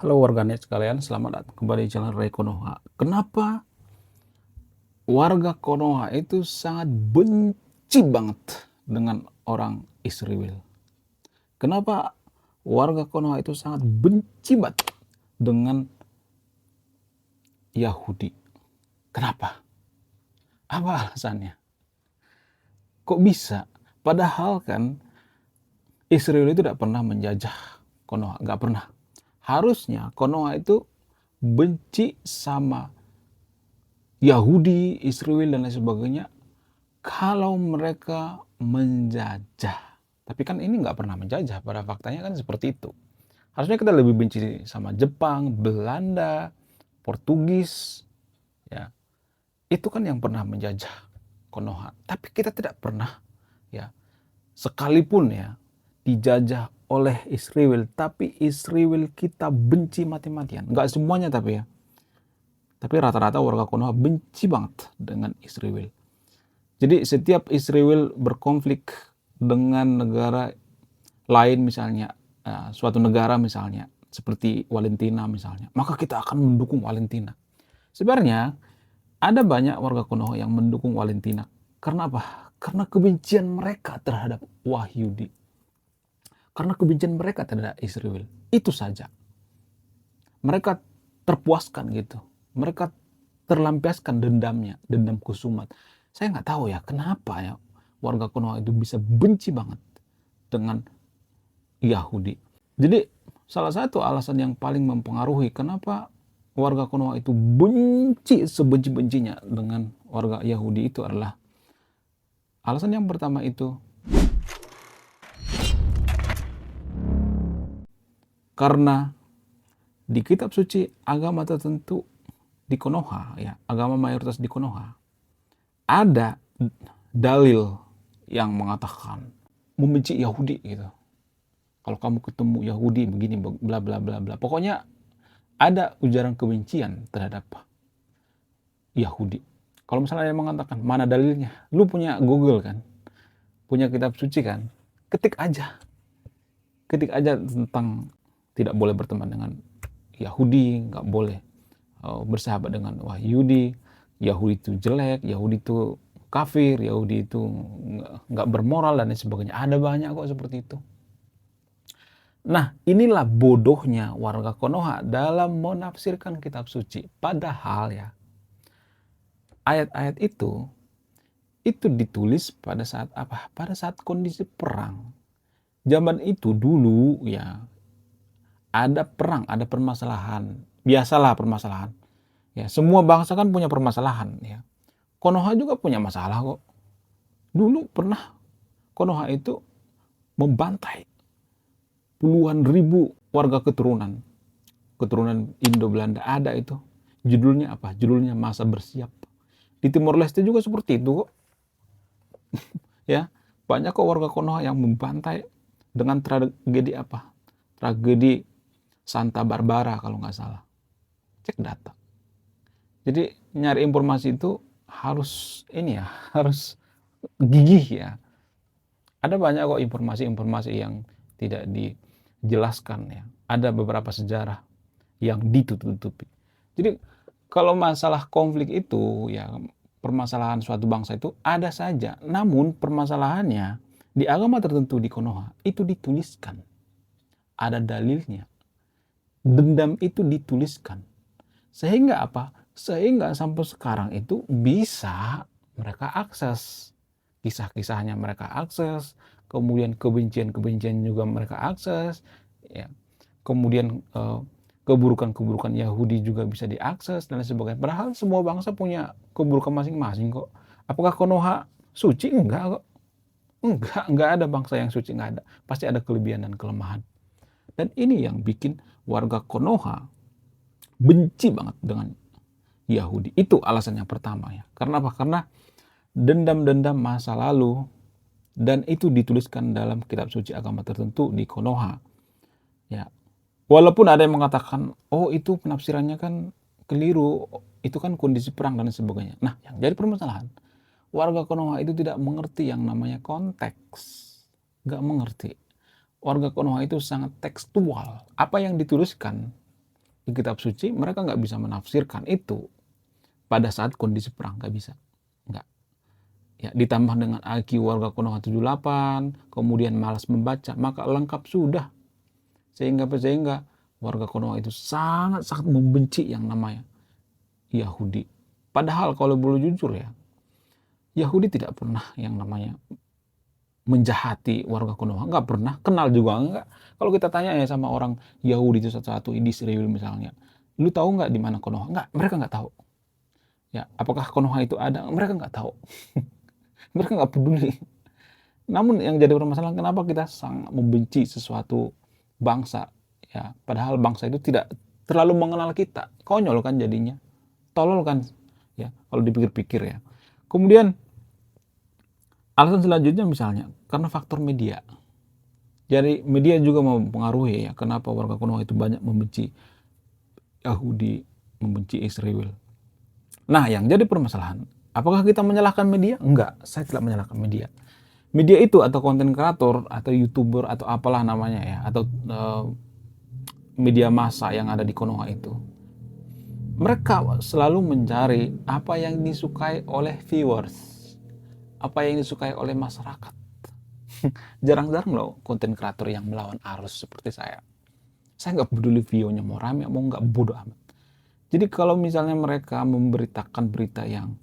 Halo warganet sekalian, selamat datang kembali di channel Ray Konoha. Kenapa warga Konoha itu sangat benci banget dengan orang Israel? Kenapa warga Konoha itu sangat benci banget dengan Yahudi? Kenapa? Apa alasannya? Kok bisa? Padahal kan Israel itu tidak pernah menjajah Konoha, nggak pernah. Harusnya Konoha itu benci sama Yahudi, Israel, dan lain sebagainya kalau mereka menjajah. Tapi kan ini nggak pernah menjajah, pada faktanya kan seperti itu. Harusnya kita lebih benci sama Jepang, Belanda, Portugis, ya. Itu kan yang pernah menjajah Konoha. Tapi kita tidak pernah, ya, sekalipun ya, dijajah oleh Israel, tapi Israel kita benci mati-matian. Nggak semuanya tapi ya. Tapi rata-rata warga Konoha benci banget dengan Israel. Jadi setiap Israel berkonflik dengan negara lain misalnya, suatu negara misalnya, seperti Valentina misalnya, maka kita akan mendukung Valentina. Sebenarnya ada banyak warga Konoha yang mendukung Valentina. Karena apa? Karena kebencian mereka terhadap Wahyudi. Karena kebencian mereka terhadap Israel. Itu saja. Mereka terpuaskan gitu. Mereka terlampiaskan dendamnya, dendam kusumat. Saya nggak tahu ya kenapa ya warga Konoha itu bisa benci banget dengan Yahudi. Jadi salah satu alasan yang paling mempengaruhi kenapa warga Konoha itu benci sebenci-bencinya dengan warga Yahudi itu adalah alasan yang pertama itu karena di kitab suci agama tertentu di Konoha, ya, agama mayoritas di Konoha, ada dalil yang mengatakan membenci Yahudi gitu. Kalau kamu ketemu Yahudi begini bla bla bla bla. Pokoknya ada ujaran kebencian terhadap Yahudi. Kalau misalnya dia mengatakan mana dalilnya? Lu punya Google kan? Punya kitab suci kan? Ketik aja. Ketik aja tentang tidak boleh berteman dengan Yahudi, nggak boleh bersahabat dengan Wahyudi, Yahudi itu jelek, Yahudi itu kafir, Yahudi itu nggak bermoral dan lain sebagainya. Ada banyak kok seperti itu. Nah, inilah bodohnya warga Konoha dalam menafsirkan kitab suci. Padahal ya, ayat-ayat itu ditulis pada saat apa? Pada saat kondisi perang. Zaman itu dulu ya, ada perang, ada permasalahan. Biasalah permasalahan. Ya, semua bangsa kan punya permasalahan ya. Konoha juga punya masalah kok. Dulu pernah Konoha itu membantai puluhan ribu warga keturunan Indo Belanda. Ada itu. Judulnya apa? Judulnya Masa Bersiap. Di Timor Leste juga seperti itu kok. Ya, banyak kok warga Konoha yang membantai dengan tragedi apa? Tragedi Santa Barbara kalau nggak salah. Cek data. Jadi nyari informasi itu harus ini ya, harus gigih ya. Ada banyak kok informasi-informasi yang tidak dijelaskan ya. Ada beberapa sejarah yang ditutupi. Jadi kalau masalah konflik itu ya, permasalahan suatu bangsa itu ada saja. Namun permasalahannya di agama tertentu di Konoha itu dituliskan. Ada dalilnya. Dendam itu dituliskan. Sehingga apa? Sehingga sampai sekarang itu bisa mereka akses. Kisah-kisahnya mereka akses, kemudian kebencian-kebencian juga mereka akses, ya. Kemudian keburukan-keburukan Yahudi juga bisa diakses dan lain sebagainya. Padahal semua bangsa punya keburukan masing-masing kok. Apakah Konoha suci? Enggak kok. Enggak ada bangsa yang suci, enggak ada. Pasti ada kelebihan dan kelemahan. Dan ini yang bikin warga Konoha benci banget dengan Yahudi. Itu alasan yang pertama ya. Karena apa? Karena dendam-dendam masa lalu, dan itu dituliskan dalam kitab suci agama tertentu di Konoha. Ya. Walaupun ada yang mengatakan, oh itu penafsirannya kan keliru, itu kan kondisi perang dan sebagainya. Nah, yang jadi permasalahan, warga Konoha itu tidak mengerti yang namanya konteks. Nggak mengerti. Warga Konoha itu sangat tekstual. Apa yang dituliskan di kitab suci, mereka nggak bisa menafsirkan itu pada saat kondisi perang, nggak bisa. Nggak. Ya, ditambah dengan IQ warga Konoha 78, kemudian malas membaca, maka lengkap sudah. Sehingga warga Konoha itu sangat-sangat membenci yang namanya Yahudi. Padahal kalau boleh jujur ya, Yahudi tidak pernah yang namanya menjahati warga Konoha, nggak pernah, kenal juga nggak. Kalau kita tanya ya sama orang Yahudi itu satu-satu di Israel misalnya, lu tahu nggak di mana Konoha? Nggak, mereka nggak tahu. Ya, apakah Konoha itu ada? Mereka nggak tahu. Mereka nggak peduli. Namun yang jadi permasalahan, kenapa kita sangat membenci sesuatu bangsa? Ya, padahal bangsa itu tidak terlalu mengenal kita. Konyol kan jadinya, tolol kan? Ya, kalau dipikir-pikir ya. Kemudian alasan selanjutnya misalnya karena faktor media. Jadi media juga mempengaruhi ya kenapa warga Konoha itu banyak membenci Yahudi, membenci Israel. Nah, yang jadi permasalahan, apakah kita menyalahkan media? Enggak, saya tidak menyalahkan media. Media itu atau konten kreator atau YouTuber atau apalah namanya ya, atau media massa yang ada di Konoha itu. Mereka selalu mencari apa yang disukai oleh viewers. Apa yang disukai oleh masyarakat. Jarang-jarang loh konten kreator yang melawan arus seperti saya. Saya nggak peduli view-nya mau rame mau nggak, bodoh amat. Jadi kalau misalnya mereka memberitakan berita yang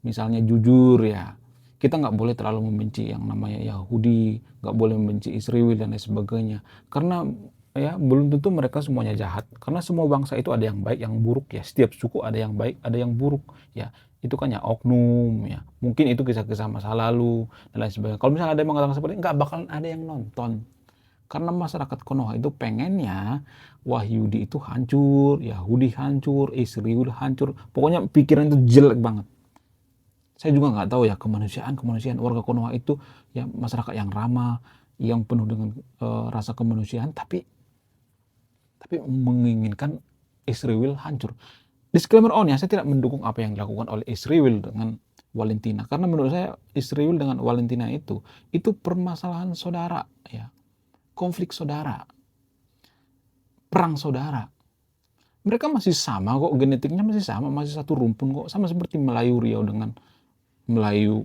misalnya jujur ya, kita nggak boleh terlalu membenci yang namanya Yahudi, nggak boleh membenci Israel dan lain sebagainya. Karena ya belum tentu mereka semuanya jahat. Karena semua bangsa itu ada yang baik, yang buruk ya. Setiap suku ada yang baik, ada yang buruk ya. Itu kan ya oknum ya. Mungkin itu kisah-kisah masa lalu dan lain sebagainya. Kalau misalnya ada yang mengatakan seperti itu, nggak bakalan ada yang nonton. Karena masyarakat Konoha itu pengennya Wahyudi itu hancur, Yahudi hancur, Israel hancur. Pokoknya pikiran itu jelek banget. Saya juga nggak tahu ya kemanusiaan warga Konoha itu ya masyarakat yang ramah, yang penuh dengan rasa kemanusiaan, tapi menginginkan Israel hancur. Disclaimer on ya, saya tidak mendukung apa yang dilakukan oleh Israel dengan Valentina, karena menurut saya Israel dengan Valentina itu permasalahan saudara ya, konflik saudara, perang saudara. Mereka masih sama kok, genetiknya masih sama, masih satu rumpun kok, sama seperti Melayu Riau dengan Melayu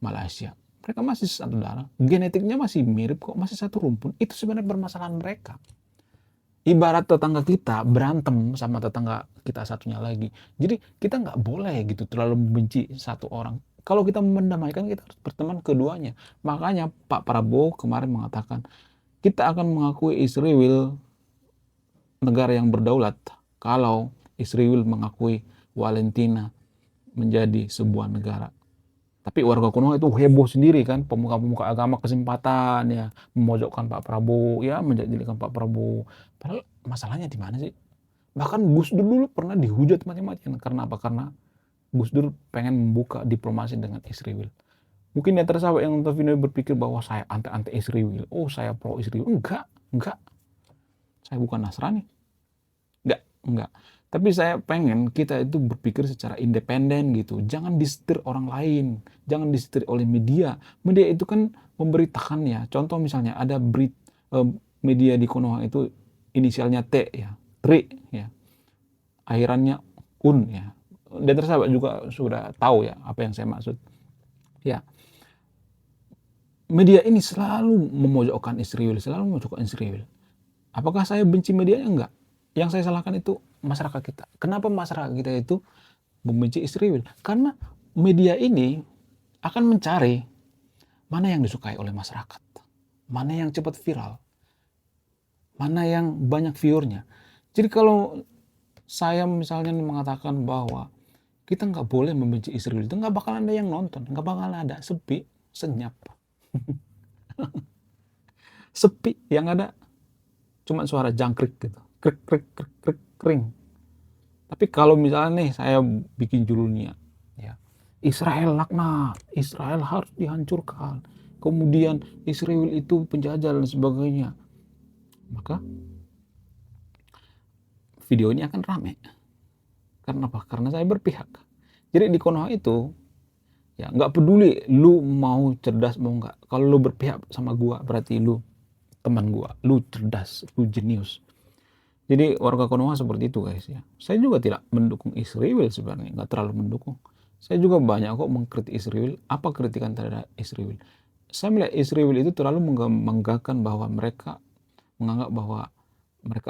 Malaysia. Mereka masih satu darah, genetiknya masih mirip kok, masih satu rumpun. Itu sebenarnya permasalahan mereka. Ibarat tetangga kita berantem sama tetangga kita satunya lagi. Jadi kita nggak boleh gitu terlalu membenci satu orang. Kalau kita mendamaikan, kita harus berteman keduanya. Makanya Pak Prabowo kemarin mengatakan, kita akan mengakui Israel negara yang berdaulat kalau Israel mengakui Valentina menjadi sebuah negara. Tapi warga Konoha itu heboh sendiri kan, pemuka-pemuka agama kesempatan ya memojokkan Pak Prabowo, ya menjadikan Pak Prabowo. Padahal masalahnya di mana sih? Bahkan Gus Dur dulu pernah dihujat mati-matian. Karena apa? Karena Gus Dur pengen membuka diplomasi dengan Israel. Mungkin yang tersahabat yang nonton video berpikir bahwa saya anti Israel. Oh, saya pro Israel. Enggak. Saya bukan Nasrani. Enggak. Tapi saya pengen kita itu berpikir secara independen gitu. Jangan disetir orang lain. Jangan disetir oleh media. Media itu kan memberitakan ya. Contoh misalnya ada media di Konoha itu inisialnya T ya. Tri ya. Akhirannya Un ya. Dan tersahabat juga sudah tahu ya apa yang saya maksud. Ya. Media ini selalu memojokkan Israel. Apakah saya benci medianya? Enggak. Yang saya salahkan itu masyarakat kita. Kenapa masyarakat kita itu membenci Israel? Karena media ini akan mencari mana yang disukai oleh masyarakat, mana yang cepat viral, mana yang banyak viewernya. Jadi kalau saya misalnya mengatakan bahwa kita nggak boleh membenci Israel, itu nggak bakal ada yang nonton, nggak bakal ada, sepi, senyap. Sepi, yang ada cuma suara jangkrik gitu. Kering. Tapi kalau misalnya nih saya bikin judulnya ya, Israel laknat, Israel harus dihancurkan, kemudian Israel itu penjajah dan sebagainya, maka video ini akan rame. Karena apa? Karena saya berpihak. Jadi di Konoha itu ya nggak peduli lu mau cerdas mau nggak, kalau lu berpihak sama gua berarti lu teman gua, lu cerdas, lu jenius. Jadi warga Konoha seperti itu guys ya. Saya juga tidak mendukung Israel sebenarnya, nggak terlalu mendukung. Saya juga banyak kok mengkritik Israel. Apa kritikan terhadap Israel? Saya melihat Israel itu terlalu menganggap bahwa mereka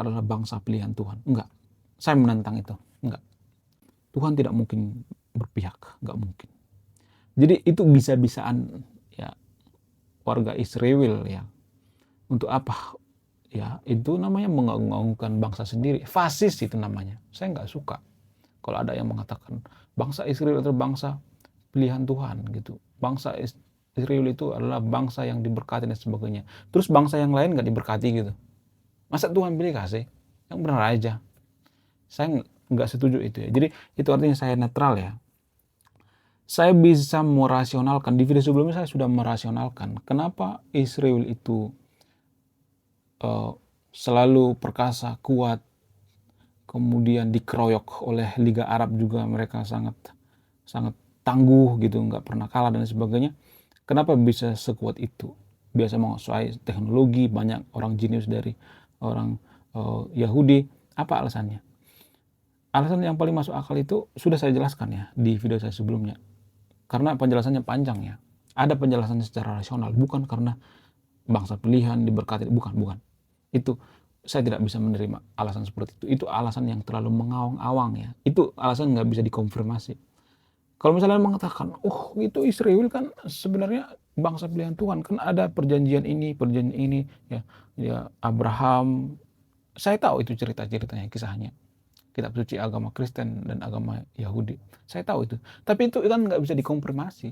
adalah bangsa pilihan Tuhan. Enggak. Saya menentang itu. Enggak. Tuhan tidak mungkin berpihak, enggak mungkin. Jadi itu bisa-bisaan ya warga Israel ya. Untuk apa? Ya, itu namanya mengagung-agungkan bangsa sendiri. Fasis itu namanya. Saya nggak suka kalau ada yang mengatakan bangsa Israel adalah bangsa pilihan Tuhan gitu. Bangsa Israel itu adalah bangsa yang diberkati dan sebagainya. Terus bangsa yang lain nggak diberkati gitu. Masa Tuhan pilih kasih? Yang benar aja. Saya nggak setuju itu ya. Jadi itu artinya saya netral ya. Saya bisa merasionalkan. Di video sebelumnya saya sudah merasionalkan. Kenapa Israel itu selalu perkasa, kuat, kemudian dikeroyok oleh Liga Arab juga, mereka sangat tangguh gitu, nggak pernah kalah dan sebagainya. Kenapa bisa sekuat itu? Biasa menguasai teknologi, banyak orang jenius dari orang Yahudi. Apa alasannya? Alasan yang paling masuk akal itu sudah saya jelaskan ya di video saya sebelumnya. Karena penjelasannya panjang ya. Ada penjelasannya secara rasional, bukan karena bangsa pilihan diberkati, bukan. Itu saya tidak bisa menerima alasan seperti itu. Itu alasan yang terlalu mengawang-awang ya. Itu alasan nggak bisa dikonfirmasi. Kalau misalnya mengatakan, oh itu Israel kan sebenarnya bangsa pilihan Tuhan, kan ada perjanjian ini ya, ya Abraham. Saya tahu itu cerita-ceritanya, kisahnya. Kitab suci agama Kristen dan agama Yahudi. Saya tahu itu. Tapi itu kan nggak bisa dikonfirmasi.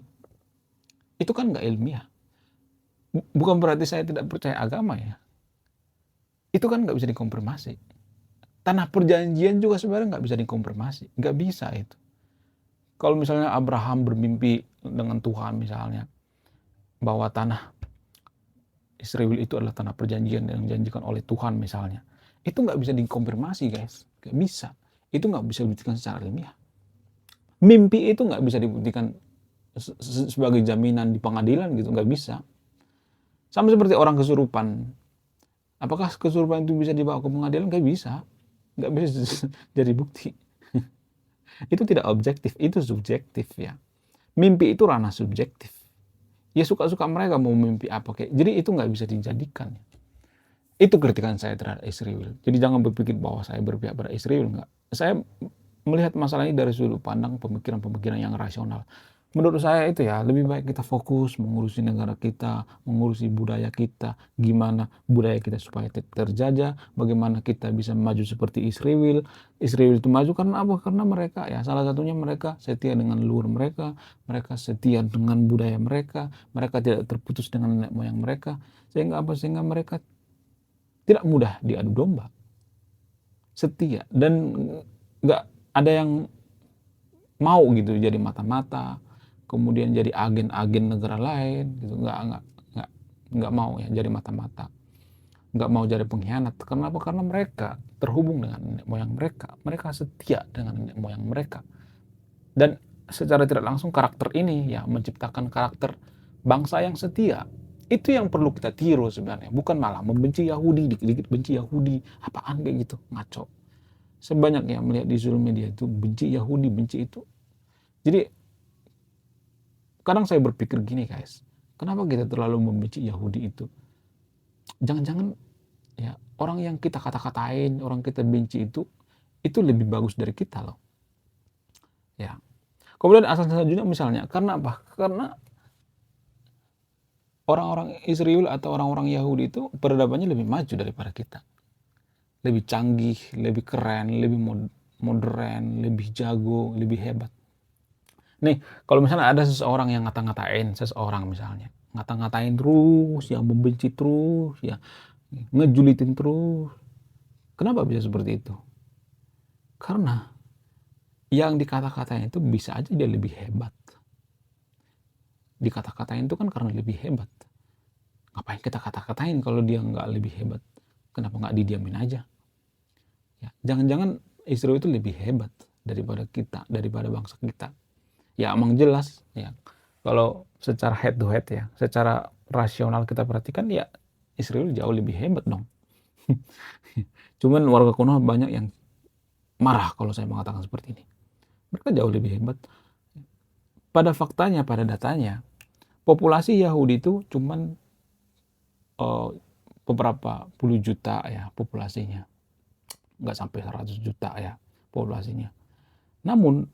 Itu kan nggak ilmiah. Bukan berarti saya tidak percaya agama ya. Itu kan nggak bisa dikonfirmasi. Tanah perjanjian juga sebenarnya nggak bisa dikonfirmasi. Nggak bisa itu. Kalau misalnya Abraham bermimpi dengan Tuhan misalnya, bahwa tanah Israel itu adalah tanah perjanjian yang dijanjikan oleh Tuhan misalnya, itu nggak bisa dikonfirmasi guys. Nggak bisa. Itu nggak bisa dibuktikan secara ilmiah. Mimpi itu nggak bisa dibuktikan sebagai jaminan di pengadilan gitu, nggak bisa. Sama seperti orang kesurupan. Apakah kesurupan itu bisa dibawa ke pengadilan? Nggak bisa. Nggak bisa jadi bukti. Itu tidak objektif, itu subjektif ya. Mimpi itu ranah subjektif. Ya suka-suka mereka mau mimpi apa kayak. Jadi itu nggak bisa dijadikan. Itu kritikan saya terhadap Israel. Jadi jangan berpikir bahwa saya berpihak pada Israel, enggak. Saya melihat masalah ini dari sudut pandang pemikiran-pemikiran yang rasional. Menurut saya itu ya, lebih baik kita fokus mengurusi negara kita, mengurusi budaya kita, gimana budaya kita supaya terjajah, bagaimana kita bisa maju seperti Israel. Israel itu maju karena apa? Karena mereka ya, salah satunya mereka setia dengan leluhur mereka, mereka setia dengan budaya mereka, mereka tidak terputus dengan nenek moyang mereka, sehingga apa? Sehingga mereka tidak mudah diadu domba. Setia dan nggak ada yang mau gitu jadi mata-mata, kemudian jadi agen-agen negara lain gitu, nggak mau ya jadi mata-mata, nggak mau jadi pengkhianat. Kenapa? Karena mereka terhubung dengan nenek moyang mereka setia dengan nenek moyang mereka, dan secara tidak langsung karakter ini ya menciptakan karakter bangsa yang setia. Itu yang perlu kita tiru sebenarnya, bukan malah membenci Yahudi, dikit-dikit benci Yahudi, apaan kayak gitu, ngaco. Sebanyak yang melihat di sosial media itu benci Yahudi, benci itu. Jadi kadang saya berpikir gini guys, kenapa kita terlalu membenci Yahudi itu? Jangan-jangan ya orang yang kita kata-katain, orang kita benci itu lebih bagus dari kita loh. Ya. Kemudian asal selanjutnya misalnya, karena apa? Karena orang-orang Israel atau orang-orang Yahudi itu peradabannya lebih maju daripada kita. Lebih canggih, lebih keren, lebih modern, lebih jago, lebih hebat. Nih, kalau misalnya ada seseorang yang ngata-ngatain seseorang misalnya, ngata-ngatain terus, yang membenci terus, ya ngejulitin terus. Kenapa bisa seperti itu? Karena yang dikata-katain itu bisa aja dia lebih hebat. Dikata-katain itu kan karena lebih hebat. Ngapain kita kata-katain kalau dia nggak lebih hebat? Kenapa nggak didiamin aja? Ya, jangan-jangan Israel itu lebih hebat daripada kita, daripada bangsa kita. Ya emang jelas ya. Kalau secara head to head ya, secara rasional kita perhatikan ya Israel jauh lebih hebat dong. Cuman warga Konoha banyak yang marah kalau saya mengatakan seperti ini. Mereka jauh lebih hebat. Pada faktanya, pada datanya, populasi Yahudi itu cuman beberapa puluh juta ya populasinya. Nggak sampai 100 juta ya populasinya. Namun,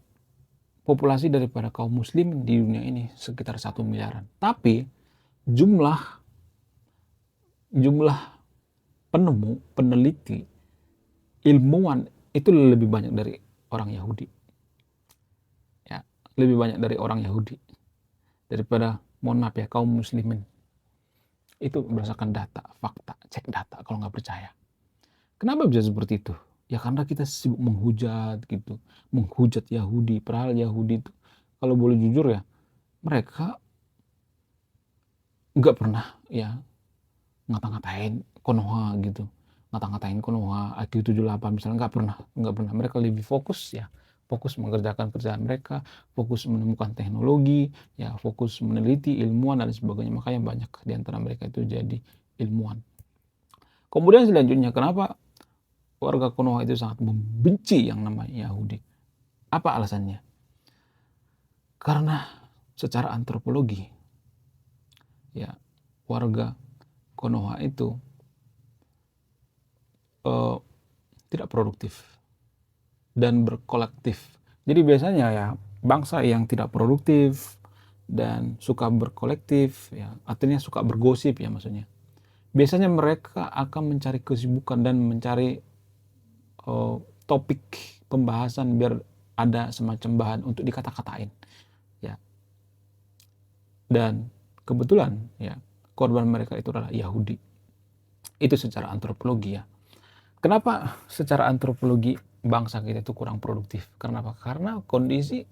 populasi daripada kaum muslim di dunia ini sekitar 1 miliaran. Tapi, jumlah penemu, peneliti, ilmuwan itu lebih banyak dari orang Yahudi. Ya, lebih banyak dari orang Yahudi daripada, mohon maaf ya, kaum muslimin. Itu berdasarkan data, fakta, cek data kalau nggak percaya. Kenapa bisa seperti itu? Ya karena kita sibuk menghujat gitu, menghujat Yahudi. Padahal Yahudi itu kalau boleh jujur ya, mereka nggak pernah ya ngata-ngatain Konoha gitu, ngata-ngatain Konoha, IQ78 misalnya, nggak pernah. Mereka lebih fokus ya, fokus mengerjakan kerjaan mereka, fokus menemukan teknologi, ya fokus meneliti, ilmuwan dan sebagainya. Makanya banyak di antara mereka itu jadi ilmuwan. Kemudian selanjutnya, kenapa warga Konoha itu sangat membenci yang namanya Yahudi? Apa alasannya? Karena secara antropologi, ya warga Konoha itu tidak produktif dan berkolektif. Jadi biasanya ya bangsa yang tidak produktif dan suka berkolektif, ya artinya suka bergosip ya maksudnya. Biasanya mereka akan mencari kesibukan dan mencari topik pembahasan biar ada semacam bahan untuk dikata-katain. Ya. Dan kebetulan ya korban mereka itu adalah Yahudi. Itu secara antropologi ya. Kenapa secara antropologi bangsa kita itu kurang produktif? Karena apa? Karena kondisi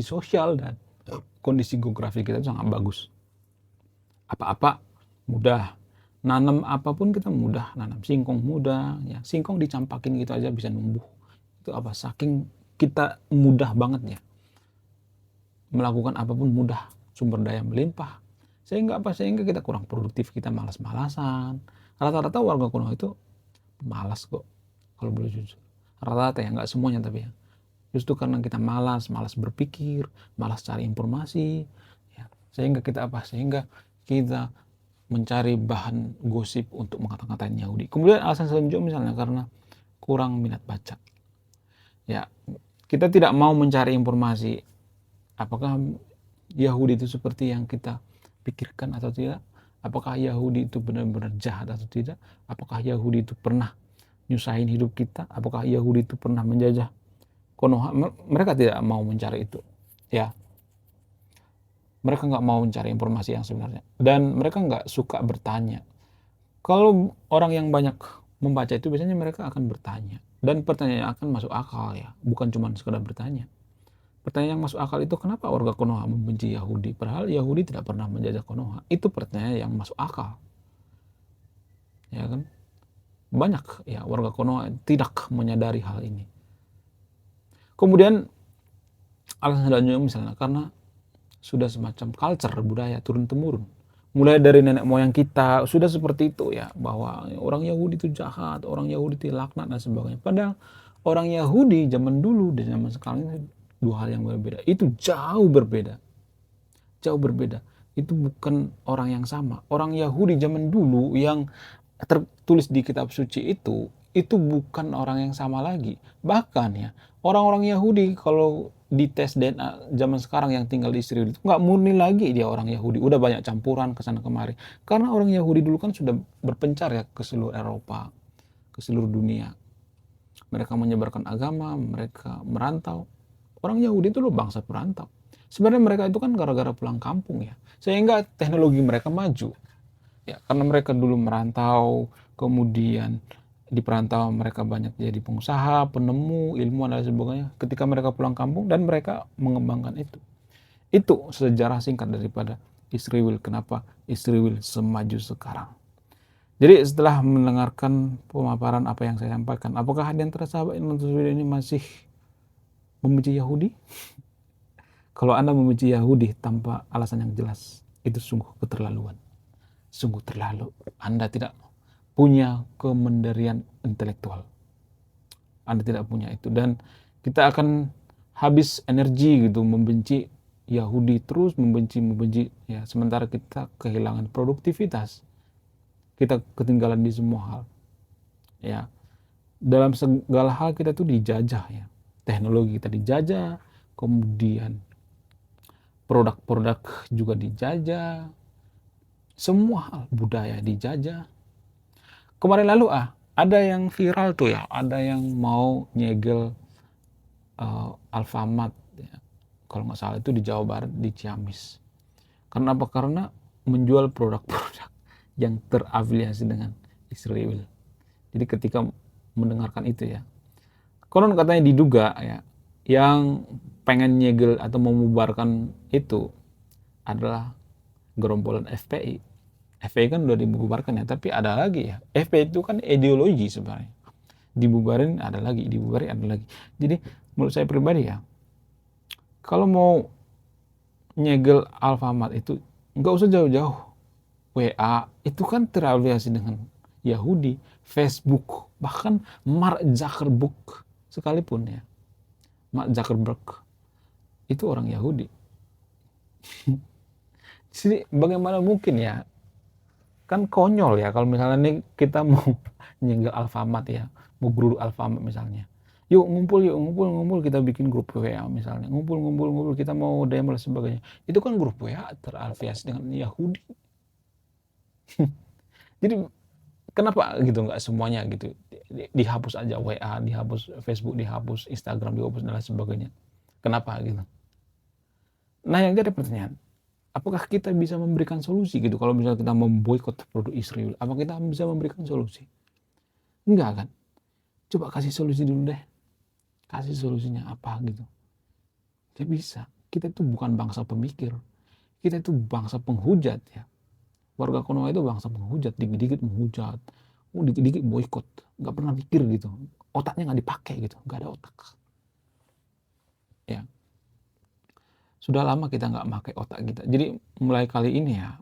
sosial dan kondisi geografi kita itu sangat bagus. Apa-apa mudah. Nanam apapun kita mudah. Nanam singkong mudah. Ya. Singkong dicampakin gitu aja bisa numbuh. Itu apa? Saking kita mudah banget ya. Melakukan apapun mudah. Sumber daya melimpah. Sehingga apa? Sehingga kita kurang produktif. Kita malas-malasan. Rata-rata warga Konoha itu malas kok. Kalau boleh jujur. Rata-rata ya. Nggak semuanya tapi ya. Justru karena kita malas berpikir, malas cari informasi. Ya. Sehingga kita apa? Sehingga kita mencari bahan gosip untuk mengata-ngatain Yahudi. Kemudian alasan selanjutnya misalnya karena kurang minat baca. Ya, kita tidak mau mencari informasi apakah Yahudi itu seperti yang kita pikirkan atau tidak. Apakah Yahudi itu benar-benar jahat atau tidak. Apakah Yahudi itu pernah nyusahin hidup kita. Apakah Yahudi itu pernah menjajah Konoha. Mereka tidak mau mencari itu. Ya, mereka nggak mau mencari informasi yang sebenarnya. Dan mereka nggak suka bertanya. Kalau orang yang banyak membaca itu biasanya mereka akan bertanya. Dan pertanyaan akan masuk akal ya. Bukan cuma sekedar bertanya. Pertanyaan yang masuk akal itu kenapa warga Konoha membenci Yahudi? Padahal Yahudi tidak pernah menjajah Konoha. Itu pertanyaan yang masuk akal. Ya kan? Banyak ya warga Konoha tidak menyadari hal ini. Kemudian alasan selanjutnya misalnya karena sudah semacam culture, budaya turun-temurun. Mulai dari nenek moyang kita sudah seperti itu ya, bahwa orang Yahudi itu jahat, orang Yahudi itu laknat dan sebagainya. Padahal orang Yahudi zaman dulu dan zaman sekarang itu dua hal yang berbeda. Itu jauh berbeda. Jauh berbeda. Itu bukan orang yang sama. Orang Yahudi zaman dulu yang tertulis di kitab suci itu bukan orang yang sama lagi. Bahkan ya, orang-orang Yahudi kalau dites DNA zaman sekarang yang tinggal di Israel itu nggak murni lagi dia orang Yahudi. Udah banyak campuran ke sana kemari. Karena orang Yahudi dulu kan sudah berpencar ya ke seluruh Eropa, ke seluruh dunia. Mereka menyebarkan agama, mereka merantau. Orang Yahudi itu loh bangsa perantau. Sebenarnya mereka itu kan gara-gara pulang kampung ya. Sehingga teknologi mereka maju. Ya, karena mereka dulu merantau, kemudian di perantauan mereka banyak jadi pengusaha, penemu, ilmuwan dan sebagainya. Ketika mereka pulang kampung dan mereka mengembangkan itu. Itu sejarah singkat daripada Israel. Kenapa Israel semaju sekarang. Jadi setelah mendengarkan pemaparan apa yang saya sampaikan, apakah ada yang tersahabat yang nonton video ini masih membenci Yahudi? Kalau Anda membenci Yahudi tanpa alasan yang jelas, itu sungguh keterlaluan. Sungguh terlalu. Anda tidak punya kemandirian intelektual. Anda tidak punya itu, dan kita akan habis energi gitu membenci Yahudi, terus membenci ya, sementara kita kehilangan produktivitas, kita ketinggalan di semua hal ya. Dalam segala hal kita tuh dijajah ya, teknologi kita dijajah, kemudian produk-produk juga dijajah, semua hal, budaya dijajah. Kemarin lalu ada yang viral tuh ya, ada yang mau nyegel Alfamart ya, kalau nggak salah itu di Jawa Barat, di Ciamis. Karena apa? Karena menjual produk-produk yang terafiliasi dengan Israel. Jadi ketika mendengarkan itu ya, konon katanya diduga ya, yang pengen nyegel atau membubarkan itu adalah gerombolan FPI. FPI kan udah dibubarkan ya, tapi ada lagi ya. FPI itu kan ideologi sebenarnya. Dibubarin ada lagi, dibubarin ada lagi. Jadi menurut saya pribadi ya, kalau mau nyegel Alfamart itu nggak usah jauh-jauh. WA itu kan terafiliasi dengan Yahudi, Facebook, bahkan Mark Zuckerberg sekalipun ya. Mark Zuckerberg itu orang Yahudi. Jadi bagaimana mungkin ya? Kan konyol ya kalau misalnya nih kita mau nyegel Alfamart ya, mau geruduk Alfamart misalnya. Yuk ngumpul kita bikin grup WA misalnya. Ngumpul kita mau demo dan sebagainya. Itu kan grup WA terafiliasi dengan Yahudi. Jadi kenapa gitu nggak semuanya gitu dihapus aja, WA dihapus, Facebook dihapus, Instagram dihapus dan lain sebagainya. Kenapa gitu? Nah yang jadi pertanyaan, apakah kita bisa memberikan solusi gitu kalau misalnya kita memboikot produk Israel? Apa kita bisa memberikan solusi? Enggak kan? Coba kasih solusi dulu deh. Kasih solusinya apa gitu. Gak bisa. Kita itu bukan bangsa pemikir. Kita itu bangsa penghujat ya. Warga Konoha itu bangsa penghujat, dikit-dikit menghujat. Dikit-dikit boikot. Gak pernah mikir gitu. Otaknya gak dipakai gitu. Gak ada otak. Ya. Sudah lama kita gak pakai otak kita. Jadi mulai kali ini ya,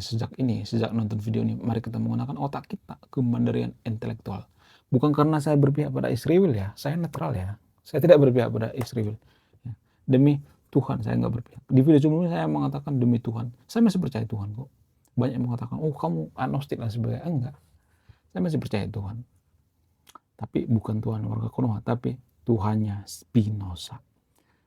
sejak nonton video ini, mari kita menggunakan otak kita, kemandirian intelektual. Bukan karena saya berpihak pada Israel ya, saya netral ya. Saya tidak berpihak pada Israel. Ya. Demi Tuhan saya nggak berpihak. Di video sebelumnya saya mengatakan demi Tuhan. Saya masih percaya Tuhan kok. Banyak yang mengatakan, oh kamu agnostik dan sebagainya. Enggak. Saya masih percaya Tuhan. Tapi bukan Tuhan warga Konoha, tapi Tuhannya Spinoza.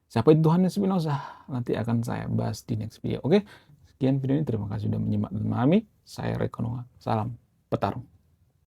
Siapa itu Tuhannya Spinoza? Nanti akan saya bahas di next video. Oke? Sekian video ini. Terima kasih sudah menyimak dan memahami. Saya Ray Konoha. Salam petarung.